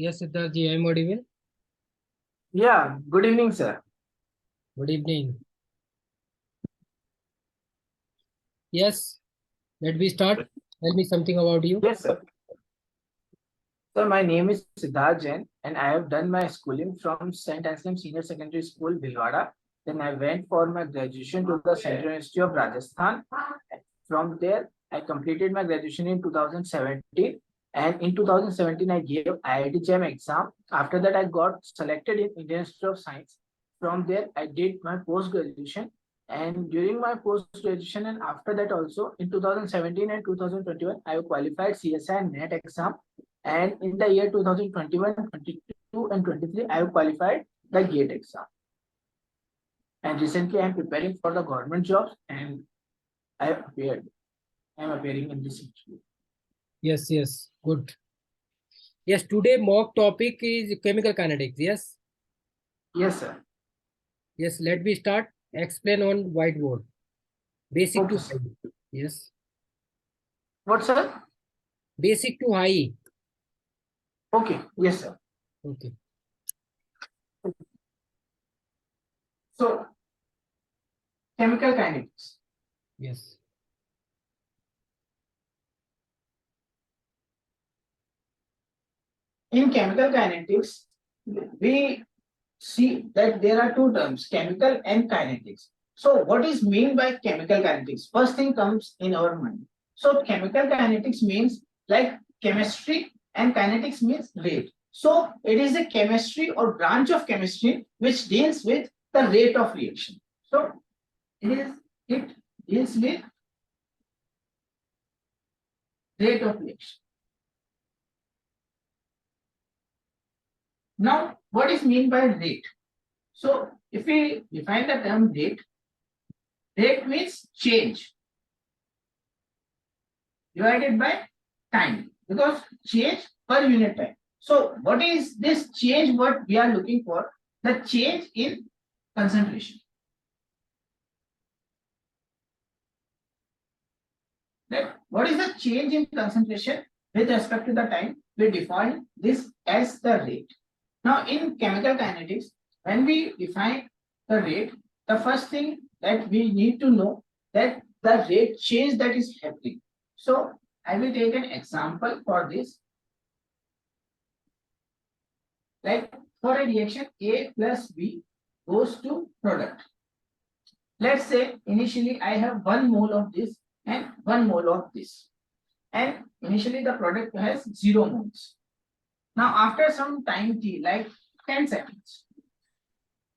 Yes, Siddharth, I'm audible. Yeah, good evening, sir. Good evening. Yes, let me start. Tell me something about you. Yes, sir. So my name is Siddharth Jain, and I have done my schooling from St. Anselm Senior Secondary School, Bhilwara. Then I went for my graduation to the Central University of Rajasthan. From there, I completed my graduation in 2017. And in 2017, I gave IIT-CHEM exam. After that, I got selected in Indian Institute of Science. From there, I did my post-graduation. And during my post-graduation and after that also, in 2017 and 2021, I qualified CSI and NET exam. And in the year 2021, 22, and 23, I have qualified the GATE exam. And recently, I am preparing for the government jobs, and I have appeared. I am appearing in this interview. Yes, good. Yes, today mock topic is chemical kinetics. Yes, Yes, sir. yes, let me start. Explain on whiteboard. Basic Okay, to sir. high. Yes, What, sir? basic to high. Okay. Yes, sir. Okay. So, chemical kinetics. Yes, In chemical kinetics, we see that there are two terms, chemical and kinetics. So what is mean by chemical kinetics? First thing comes in our mind. So chemical kinetics means like chemistry, and kinetics means rate. So it is a chemistry or branch of chemistry which deals with the rate of reaction. So it deals with rate of reaction. Now, what is mean by rate? So if we define the term rate, rate means change divided by time, because change per unit time. So what is this change what we are looking for? The change in concentration. Right? What is the change in concentration with respect to the time? We define this as the rate. Now in chemical kinetics, when we define the rate, the first thing that we need to know that the rate change that is happening. So I will take an example for this. Like for a reaction A plus B goes to product. Let's say initially I have 1 mole of this and 1 mole of this. And initially the product has 0 moles. Now after some time t, like 10 seconds,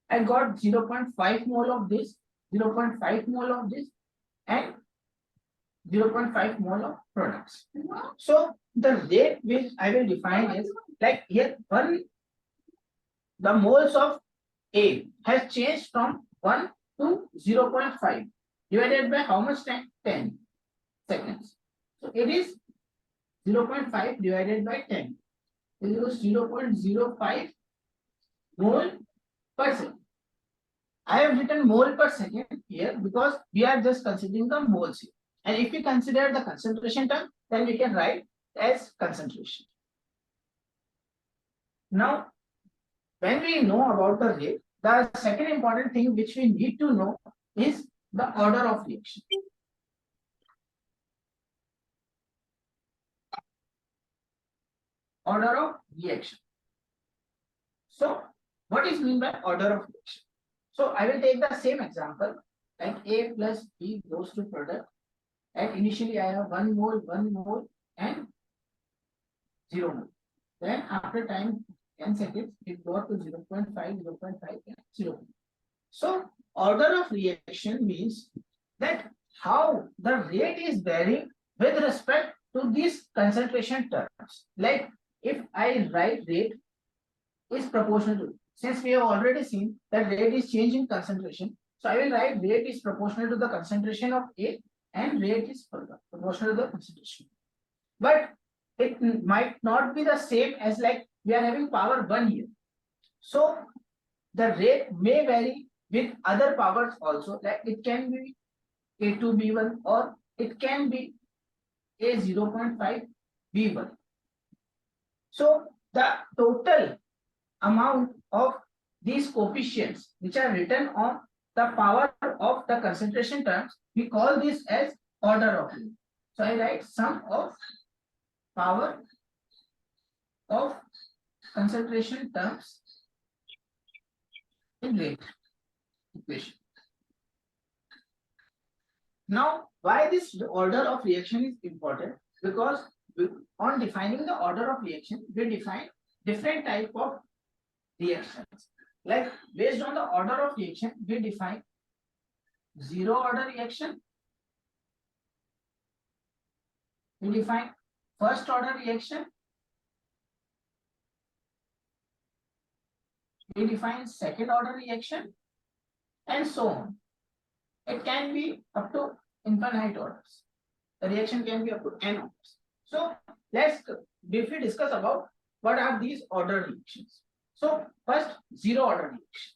I got 0.5 mole of this, 0.5 mole of this, and 0.5 mole of products. So the rate which I will define is like here the moles of A has changed from 1 to 0.5 divided by how much time? 10 seconds. So it is 0.5 divided by 10. It is 0.05 mole per second. I have written mole per second here because we are just considering the moles here. And if we consider the concentration term, then we can write as concentration. Now, when we know about the rate, the second important thing which we need to know is the order of reaction. Order of reaction. So, what is mean by order of reaction? So, I will take the same example, like A plus B goes to product, and initially I have 1 mole, and 0 mole. Then after time 10 seconds, it got to 0.5, 0.5, and 0. So, order of reaction means that how the rate is varying with respect to these concentration terms. Like if I write rate is proportional to, since we have already seen that rate is changing concentration, so I will write rate is proportional to the concentration of A and rate is proportional to the concentration. But it might not be the same as like we are having power 1 here. So the rate may vary with other powers also, like it can be A2 B1 or it can be A 0.5 B1. So the total amount of these coefficients which are written on the power of the concentration terms, we call this as order of reaction. So I write sum of power of concentration terms in rate equation. Now, why this order of reaction is important? Because on defining the order of reaction, we define different type of reactions. Like based on the order of reaction, we define zero order reaction. We define first order reaction. We define second order reaction, and so on. It can be up to infinite orders. The reaction can be up to n orders. So let's briefly discuss about what are these order reactions. So first, zero order reaction.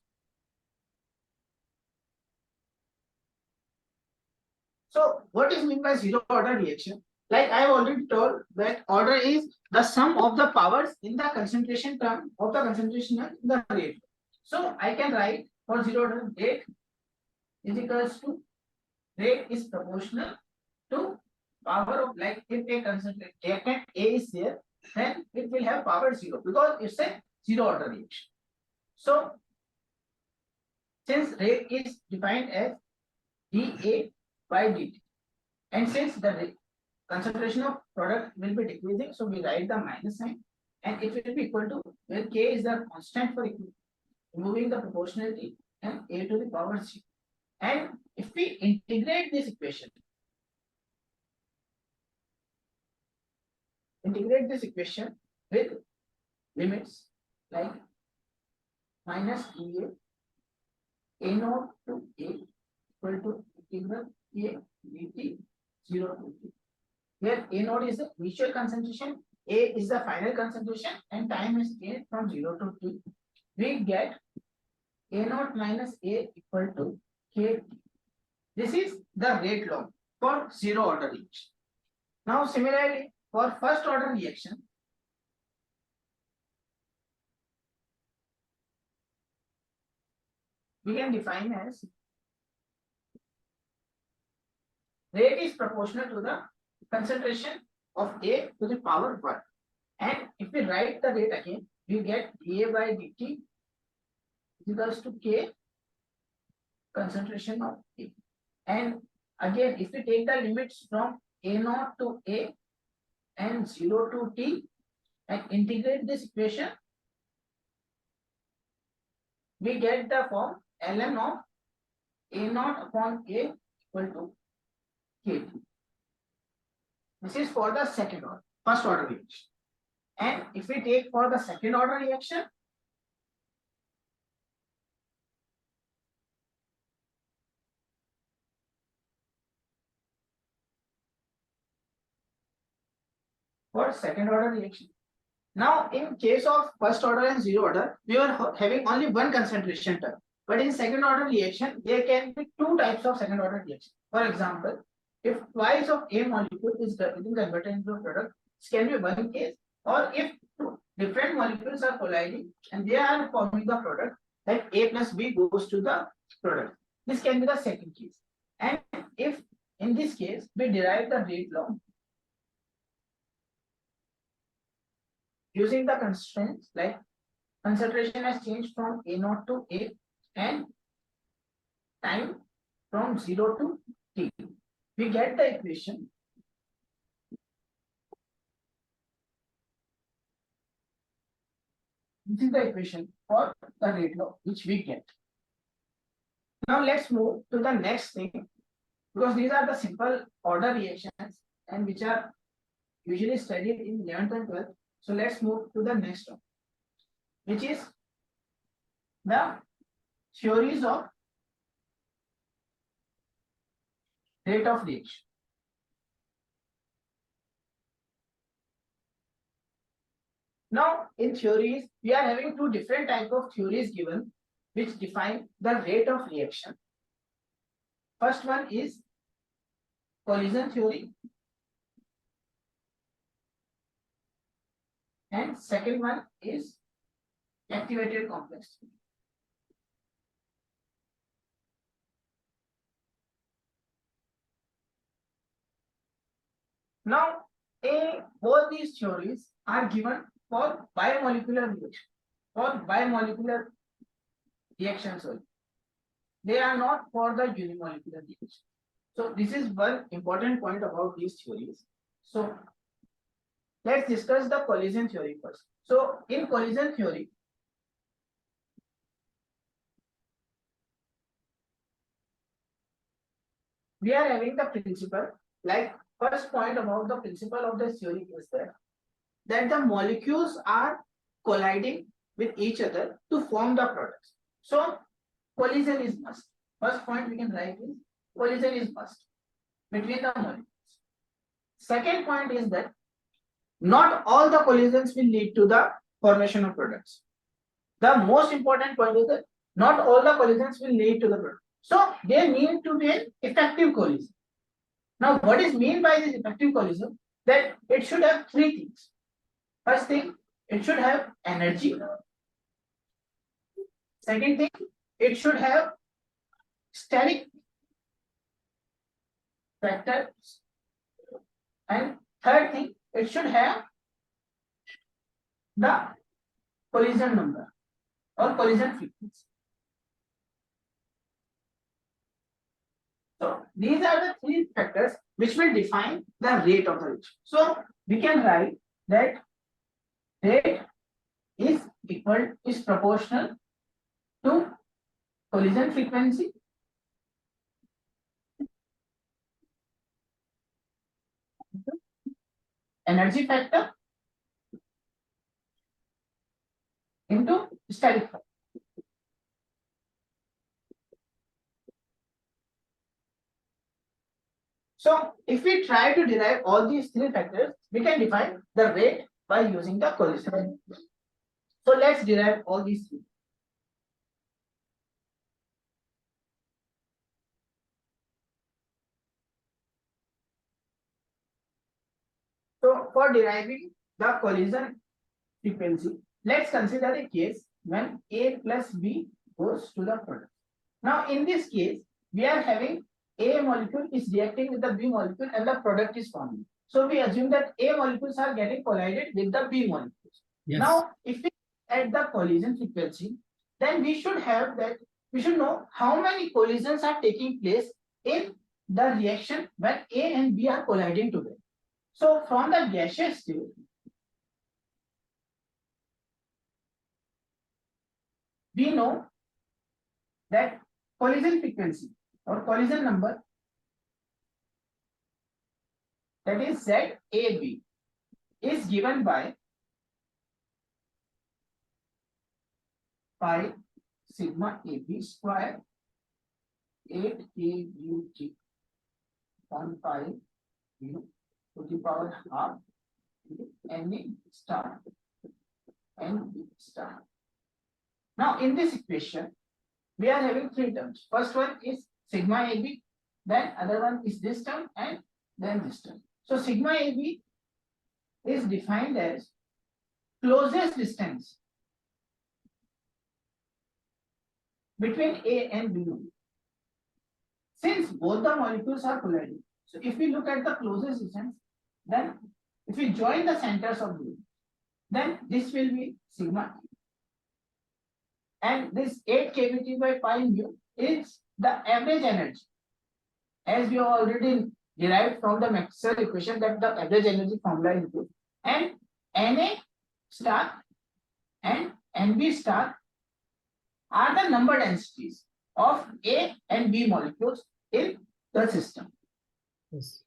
So what is meant by zero order reaction? Like I have already told that order is the sum of the powers in the concentration term of the concentration in the rate. So I can write for zero order, rate is equals to, rate is proportional to power of, like if a concentration reactant A is there, then it will have power 0 because it's a zero order reaction. So since rate is defined as dA by dt, and since the concentration of product will be decreasing, so we write the minus sign, and it will be equal to, where K is the constant for removing the proportionality, and A to the power 0. And if we integrate this equation, with limits like minus dA, A naught to A equal to integral A dt 0 to t. Here A naught is the initial concentration, A is the final concentration, and time is A from 0 to t. We get A naught minus A equal to K. This is the rate law for zero order reaction. Now similarly for first order reaction, we can define as rate is proportional to the concentration of A to the power 1. And if we write the rate again, we get dA by dt equals to K concentration of A. And again, if we take the limits from A naught to A and 0 to t and integrate this equation, we get the form ln of A naught upon A equal to K. This is for the second order, first order reaction. And if we take for the second order reaction, now in case of first order and zero order, we are having only one concentration term. But in second order reaction, there can be two types of second order reaction. For example, if twice of A molecule is getting converted into a product, this can be one case. Or if two different molecules are colliding and they are forming the product, like A plus B goes to the product. This can be the second case. And if in this case we derive the rate law using the constraints like concentration has changed from A naught to A and time from 0 to t, we get the equation this is the equation for the rate law which we get. Now let's move to the next thing, because these are the simple order reactions and which are usually studied in 11th and 12th. So let's move to the next one, which is the theories of rate of reaction. Now in theories, we are having two different types of theories given which define the rate of reaction. First one is collision theory. and second one is activated complex. Now, both these theories are given for biomolecular reaction, for biomolecular reactions only. They are not for the unimolecular reaction. So this is one important point about these theories. So let's discuss the collision theory first. So in collision theory, we are having the principle, like first point about the principle of the theory is that the molecules are colliding with each other to form the products. So collision is must. First point we can write is collision is must between the molecules. Second point is that not all the collisions will lead to the formation of products. The most important point is that not all the collisions will lead to the product. So there need to be an effective collision. Now, what is meant by this effective collision? That it should have three things. First thing, it should have energy. Second thing, it should have steric factors. And third thing, it should have the collision number or collision frequency. So these are the three factors which will define the rate of the reaction. So we can write that rate is proportional to collision frequency energy factor into steric factor. So if we try to derive all these three factors, we can define the rate by using the collision. So let's derive all these three. So for deriving the collision frequency, let's consider a case when A plus B goes to the product. Now in this case, we are having A molecule is reacting with the B molecule and the product is forming. So we assume that A molecules are getting collided with the B molecules. Yes. Now if we add the collision frequency, then we should know how many collisions are taking place in the reaction when A and B are colliding together. So from the gaseous state, we know that collision frequency or collision number, that is ZAB, is given by pi sigma AB square 8 KUT 1 pi to the power half NA star NB star. Now in this equation, we are having three terms. First one is sigma AB, then other one is this term, and then this term. So sigma AB is defined as closest distance between A and B. Since both the molecules are colliding, so if we look at the closest distance, then if we join the centers of B, then this will be sigma. And this 8 kBT by pi mu is the average energy, as we have already derived from the Maxwell equation that the average energy formula is good. And Na star and Nb star are the number densities of A and B molecules in the system. Yes.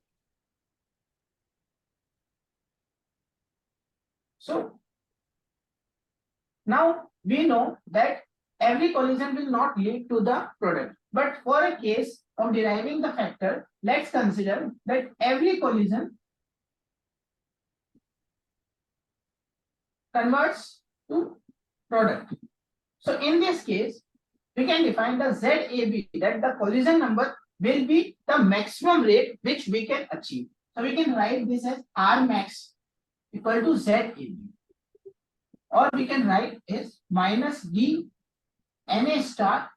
So now we know that every collision will not lead to the product. But for a case of deriving the factor, let's consider that every collision converts to product. So in this case, we can define the ZAB, that the collision number will be the maximum rate which we can achieve. So we can write this as R max equal to ZAB. or we can write is minus d Na star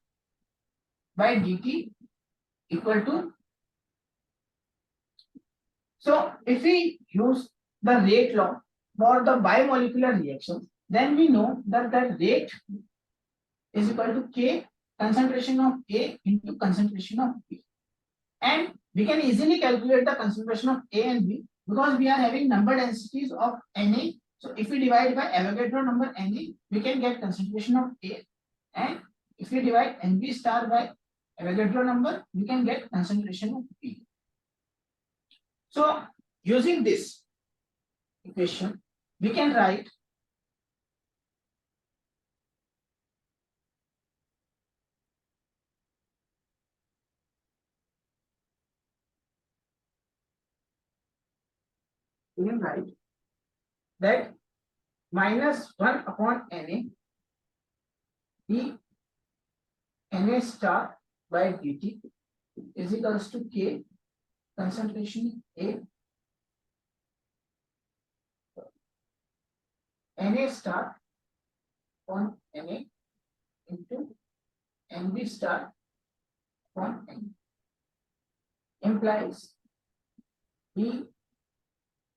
by dt equal to. So if we use the rate law for the bimolecular reactions, then we know that the rate is equal to K concentration of A into concentration of B. And we can easily calculate the concentration of A and B because we are having number densities of Na. So if we divide by Avogadro number Na, we can get concentration of A. And if we divide Nb star by Avogadro number, we can get concentration of B. So using this equation, we can write that minus 1 upon Na d Na star by dt is equals to K concentration A Na star upon Na into Nb star upon N implies B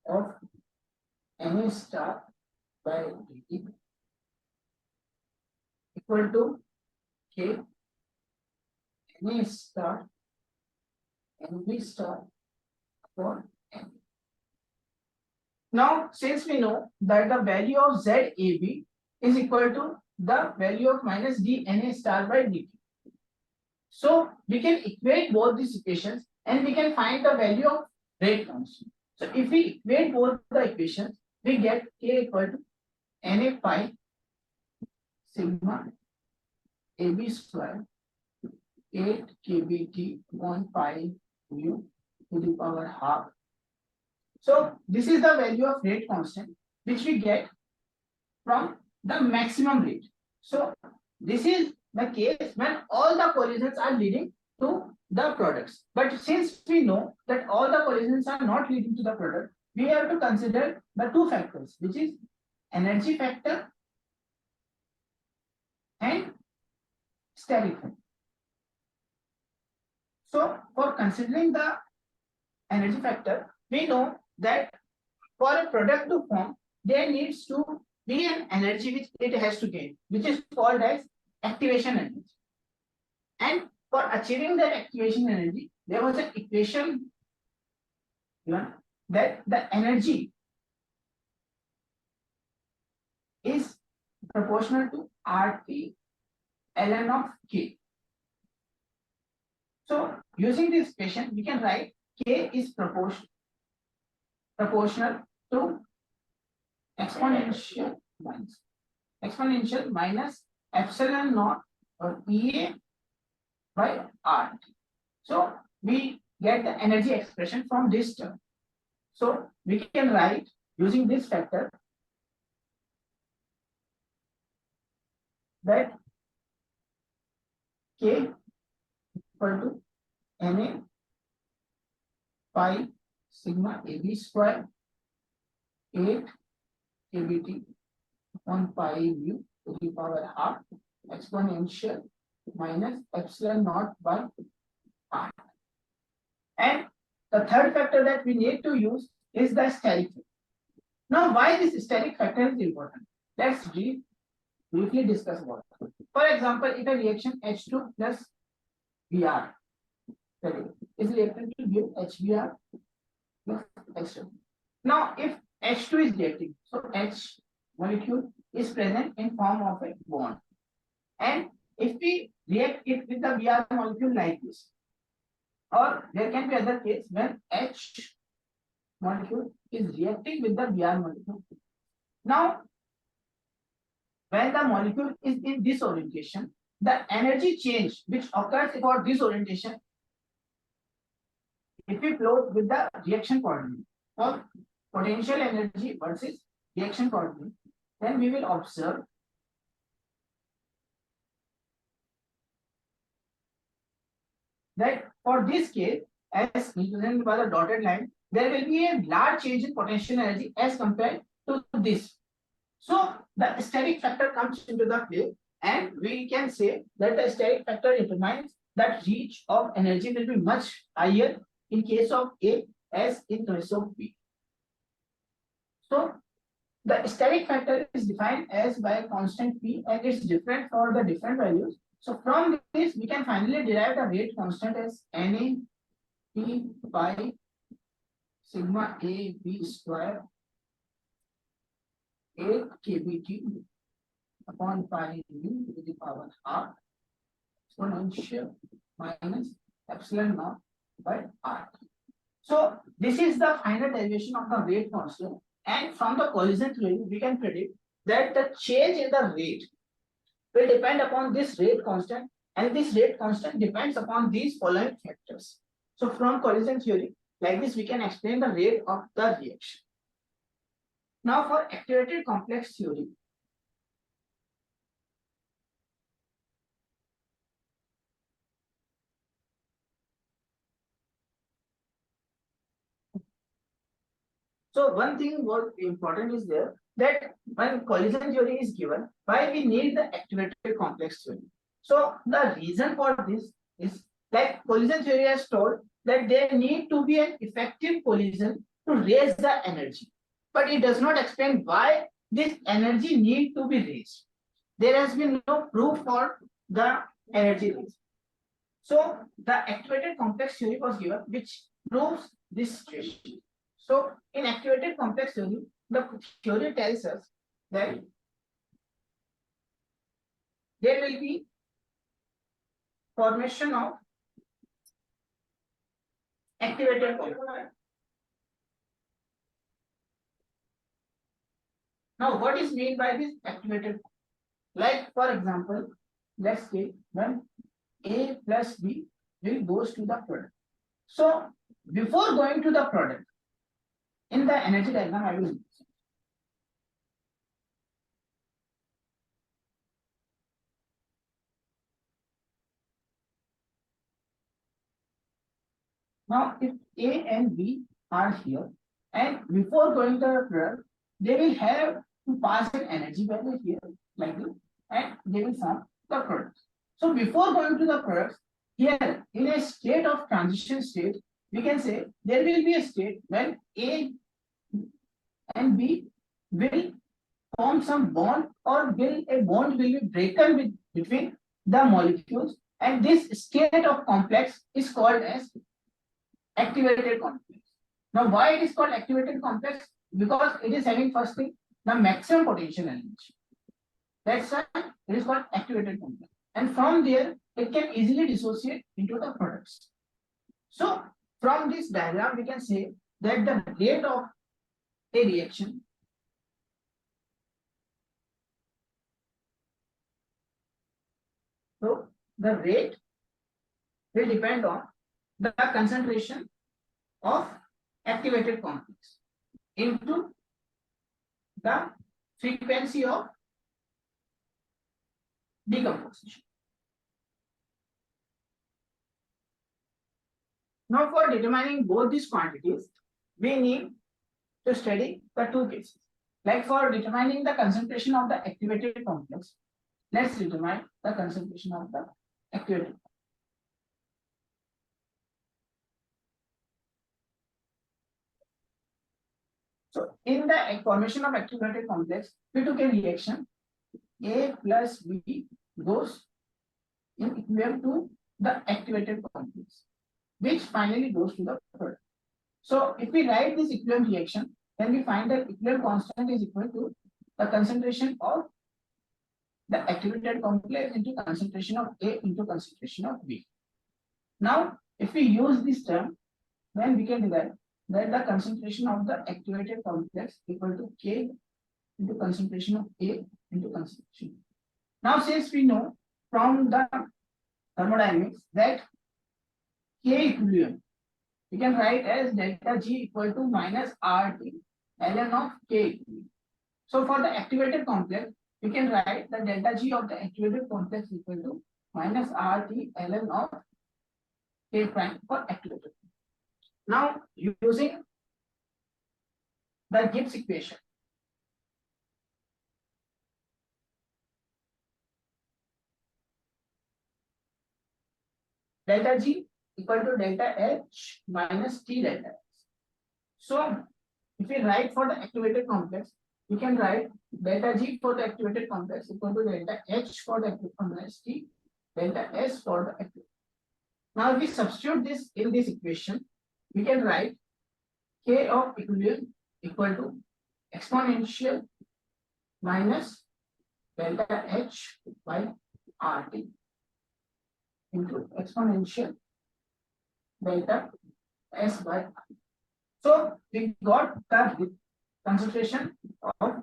of Na star by dt equal to K Na star Nb star upon N. Now, since we know that the value of ZAB is equal to the value of minus d Na star by dt, so we can equate both these equations and we can find the value of rate constant. So if we equate both the equations, we get K equal to Na pi sigma AB square 8 kBT 1 pi mu to the power half. So this is the value of rate constant which we get from the maximum rate. So this is the case when all the collisions are leading to the products. But since we know that all the collisions are not leading to the product, we have to consider the two factors, which is energy factor and steric factor. So for considering the energy factor, we know that for a product to form, there needs to be an energy which it has to gain, which is called as activation energy. And for achieving that activation energy, there was an equation given that the energy is proportional to RT ln of K. So using this equation, we can write K is proportional to exponential minus epsilon naught or EA by RT. So we get the energy expression from this term. So we can write using this factor that K equal to Na pi sigma AB square 8 kBT 1 pi mu to the power half exponential minus epsilon naught by R. And the third factor that we need to use is the steric factor. Now, why this steric factor is important? Let's briefly discuss about it. For example, if a reaction H2 plus Br is reacting to give HBr plus H2. Now, if H2 is reacting, so H molecule is present in form of a bond. And if we react it with the Br molecule like this, or there can be other case when H molecule is reacting with the Br molecule. Now, when the molecule is in this orientation, the energy change which occurs for this orientation, if we plot with the reaction coordinate or potential energy versus reaction coordinate, then we will observe that for this case, as represented by the dotted line, there will be a large change in potential energy as compared to this. So the steric factor comes into the play, and we can say that the steric factor determines that reach of energy will be much higher in case of A as in case of B. So the steric factor is defined as by a constant P, and it's different for the different values. So from this, we can finally derive the rate constant as Na P by sigma A B square 8 kBT upon pi u to the power r exponential minus epsilon naught by r. So this is the final derivation of the rate constant, and from the collision theory we can predict that the change in the rate will depend upon this rate constant, and this rate constant depends upon these following factors. So from collision theory, like this, we can explain the rate of the reaction. Now for activated complex theory, so one thing what important is there, that when collision theory is given, why we need the activated complex theory. So the reason for this is that collision theory has told that there need to be an effective collision to raise the energy, but it does not explain why this energy need to be raised. There has been no proof for the energy raise. So the activated complex theory was given, which proves this situation. So in activated complex theory, the theory tells us that there will be formation of activated complex. Now, what is meant by this activated? Like for example, let's say when A plus B will goes to the product. So before going to the product, in the energy diagram, I will. Now, if A and B are here, and before going to the product, they will have to pass an energy value here, like this, and they will form the product. So before going to the product, here in a state of transition state, we can say there will be a state when A and B will form some bond, or will a bond will be broken between the molecules, and this state of complex is called as activated complex. Now, why it is called activated complex? Because it is having first thing the maximum potential energy. That's why it is called activated complex. And from there, it can easily dissociate into the products. So, from this diagram, we can say that the rate of a reaction so the rate will depend on the concentration of activated complex into the frequency of decomposition. Now, for determining both these quantities, we need to study the two cases. Like for determining the concentration of the activated complex, let's determine the concentration of the activated complex. So in the formation of activated complex, we took a reaction A plus B goes in equivalent to the activated complex, which finally goes to the product. So if we write this equivalent reaction, then we find that equivalent constant is equal to the concentration of the activated complex into concentration of A into concentration of B. Now, if we use this term, then we can derive that the concentration of the activated complex equal to K into concentration of A into concentration. Now, since we know from the thermodynamics that K equilibrium, we can write as delta G equal to minus RT ln of K equilibrium. So for the activated complex, we can write the delta G of the activated complex equal to minus RT ln of K prime for activated. Now, using the Gibbs equation, delta G equal to delta H minus T delta S. So if we write for the activated complex, we can write delta G for the activated complex equal to delta H for the activated complex T delta S for the activated. Now if we substitute this in this equation, we can write K of equilibrium equal to exponential minus delta H by RT into exponential delta S by R. So we got the concentration of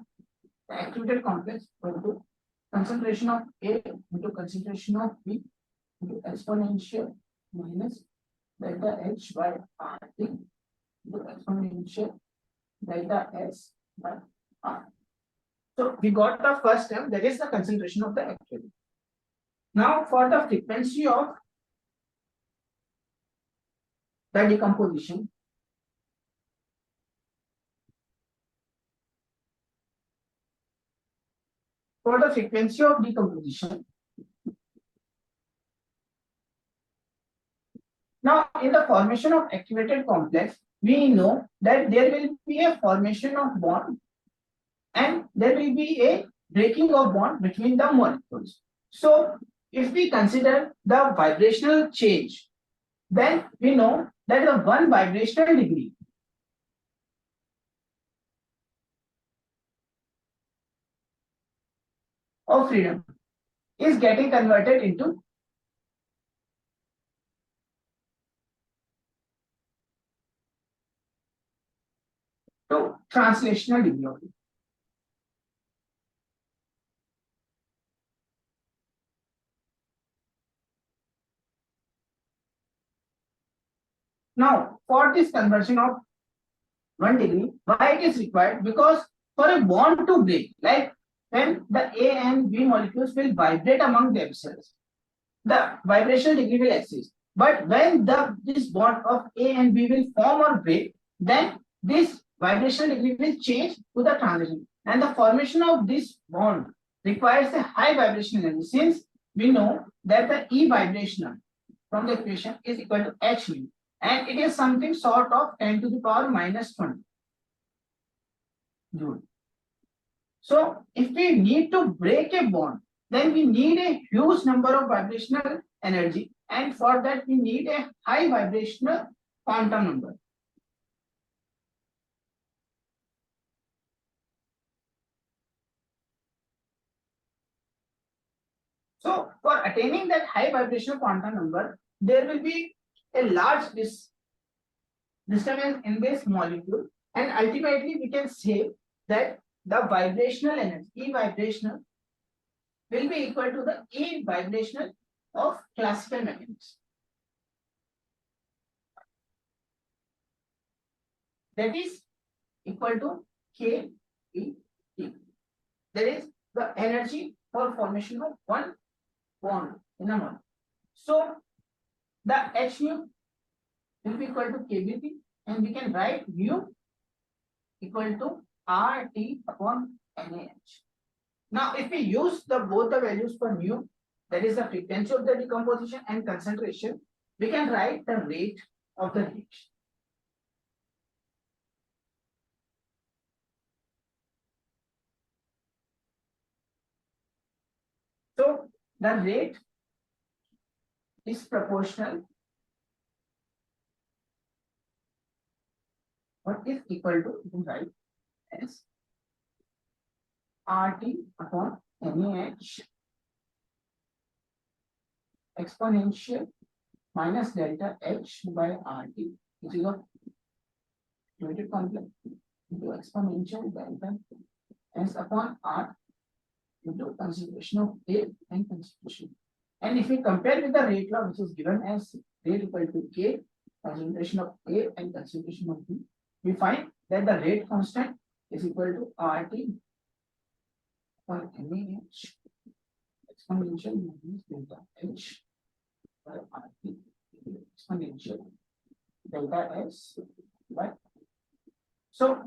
the activated complex equal to concentration of A into concentration of B into exponential minus delta H by RT into exponential delta S by R. So we got the first term, that is the concentration of the activity. Now for the frequency of the decomposition, now in the formation of activated complex, we know that there will be a formation of bond and there will be a breaking of bond between the molecules. So if we consider the vibrational change, then we know that the one vibrational degree of freedom is getting converted into translational degree of freedom. Now, for this conversion of 1 degree, why it is required? Because for a bond to break, like when the A and B molecules will vibrate among themselves, the vibrational degree will exist. But when this bond of A and B will form or break, then this vibrational degree will change to the transition. And the formation of this bond requires a high vibrational energy, since we know that the E vibrational from the equation is equal to H mu. And it is something sort of 10 to the power minus 20 joule. So if we need to break a bond, then we need a huge number of vibrational energy, and for that we need a high vibrational quantum number. So for attaining that high vibrational quantum number, there will be a large disturbance in this molecule, and ultimately we can say that the vibrational energy E vibrational will be equal to the E vibrational of classical mechanics. That is equal to K E T. That is the energy for formation of one bond in a molecule. So the H mu will be equal to KBT, and we can write mu equal to RT upon NaH. Now, if we use both the values for mu, that is the frequency of the decomposition and concentration, we can write the rate of the reaction. So the rate is proportional, what is equal to, you can write as RT upon NaH exponential minus delta H by RT, which is a activated complex, into exponential delta S upon R into concentration of A and concentration. And if we compare with the rate law, which is given as rate equal to K, concentration of A and concentration of B, we find that the rate constant is equal to RT for NaH exponential minus delta H by RT exponential delta S by. So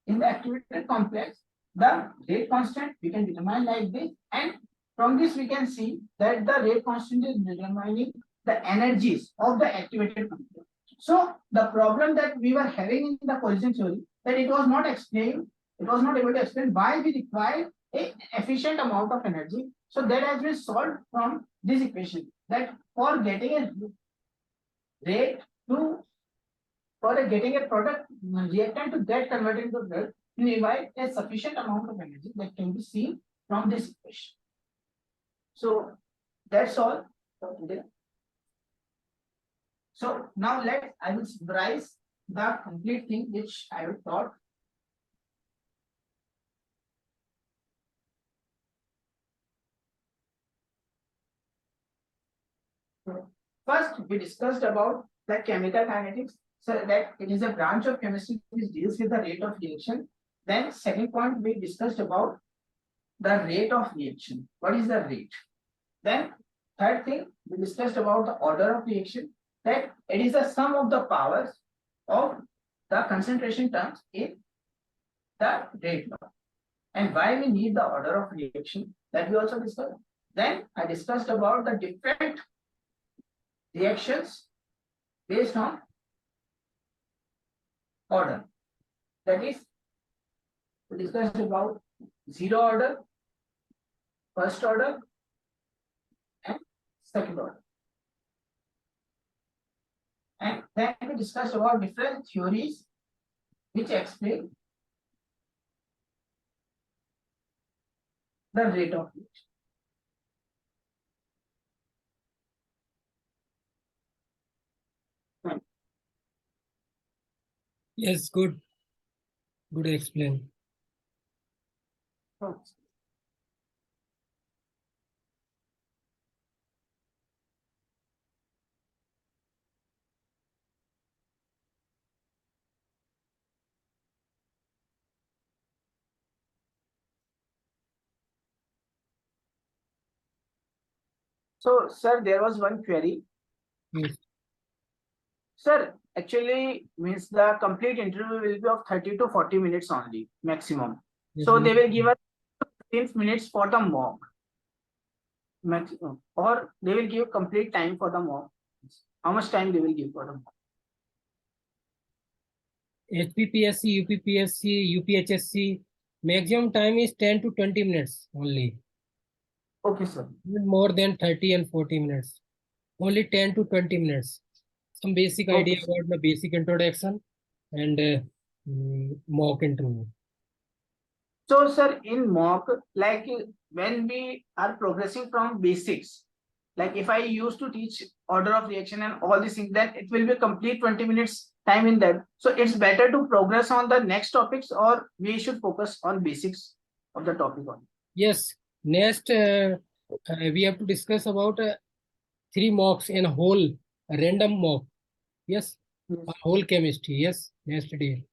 in the activated complex, the rate constant we can determine like this, and from this we can see that the rate constant is determining the energies of the activated material. So the problem that we were having in the collision theory, that it was not explained, it was not able to explain why we require a efficient amount of energy. So that has been solved from this equation, that for getting a rate to, for getting a product reactant to get converted into product, we require a sufficient amount of energy that can be seen from this equation. So that's all for today. So now I will summarize the complete thing which I have taught. First, we discussed about the chemical kinetics, so that it is a branch of chemistry which deals with the rate of reaction. Then second point, we discussed about the rate of reaction. What is the rate? Then third thing, we discussed about the order of reaction, that it is the sum of the powers of the concentration terms in the rate law. And why we need the order of reaction, that we also discussed. Then I discussed about the different reactions based on order. That is, we discussed about zero order, first order, and second order. And then we discussed about different theories which explain the rate of reaction. Yes, good. Good explain. So, sir, there was one query. Yes. Sir, actually means the complete interview will be of 30 to 40 minutes only, maximum. Yes, So no. they will give us 15 minutes for the mock, maximum, or they will give complete time for the mock. How much time they will give for the mock? HPPSC, UPPSC, UPHSC, maximum time is 10 to 20 minutes only. Okay, sir. Not more than 30 and 40 minutes. Only 10 to 20 minutes. Some basic idea Okay. about the basic introduction and mock interview. So, sir, in mock, like when we are progressing from basics, like if I used to teach order of reaction and all these things, then it will be complete 20 minutes time in that. So it's better to progress on the next topics, or we should focus on basics of the topic only. Yes. Next, we have to discuss about 3 mocks in a whole, a random mock. Yes. A whole chemistry. Yes. Next day.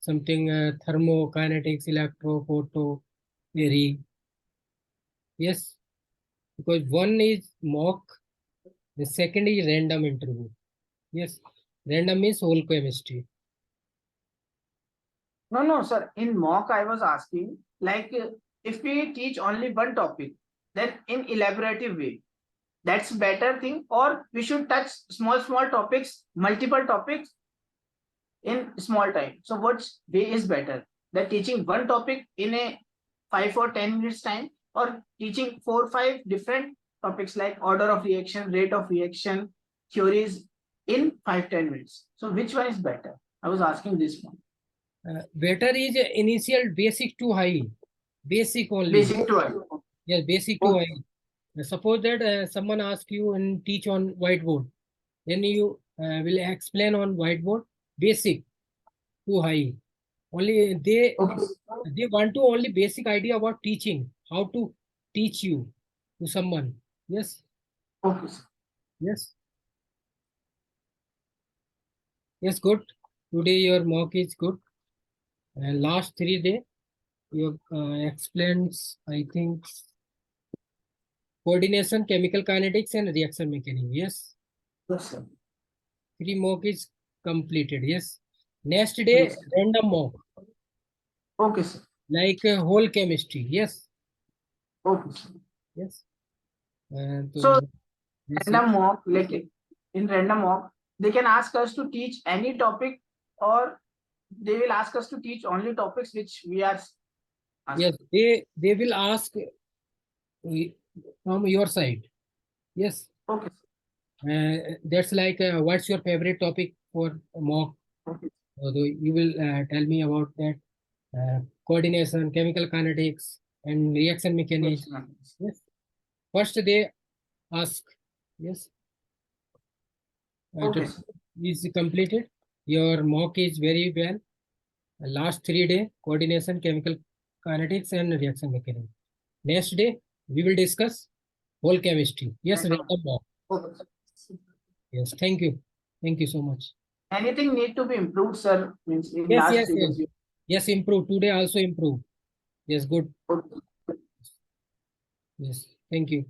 Something thermokinetics, electro, photo, theory. Yes. Because one is mock, the second is random interview. Yes. Random means whole chemistry. No, sir. In mock, I was asking, like, if we teach only one topic, then in elaborative way, that's better thing, or we should touch small topics, multiple topics in small time. So which way is better? That teaching one topic in a 5 or 10 minutes time, or teaching 4 or 5 different topics like order of reaction, rate of reaction, theories in 5-10 minutes. So which one is better? I was asking this one. Better is initial basic to high. Basic only. Basic to high. Yes, basic to high. Suppose that someone asks you and teach on whiteboard. Then you will explain on whiteboard basic to high. Only they want to only basic idea about teaching, how to teach you to someone. Yes. Okay, sir. Yes. Yes, good. Today your mock is good. And last 3 days you explains, I think, coordination, chemical kinetics, and reaction mechanics. Yes. Yes, sir. 3 mock is completed. Yes. Next day, Yes. random mock. Okay, sir. Like whole chemistry. Yes. Okay, sir. Yes. So Yes, random mock, like in random mock, they can ask us to teach any topic, or they will ask us to teach only topics which we are yes, asking. they will ask from your side. Yes, Okay. that's like what's your favorite topic for mock? Okay. Although you will tell me about that coordination, chemical kinetics, and reaction mechanics. Yes, ma'am. Yes. First they ask. Yes. Okay, Today sir. is completed. Your mock is very well. Last 3 day coordination, chemical kinetics, and reaction mechanics. Next day we will discuss whole chemistry. Yes, Random. random mock. Okay, sir. Yes. Thank you. Thank you so much. Anything need to be improved, sir? Means in Yes, last yes, 3 days. yes. Yes, improve. Today also improve. Yes, good. Okay. Yes. Thank you.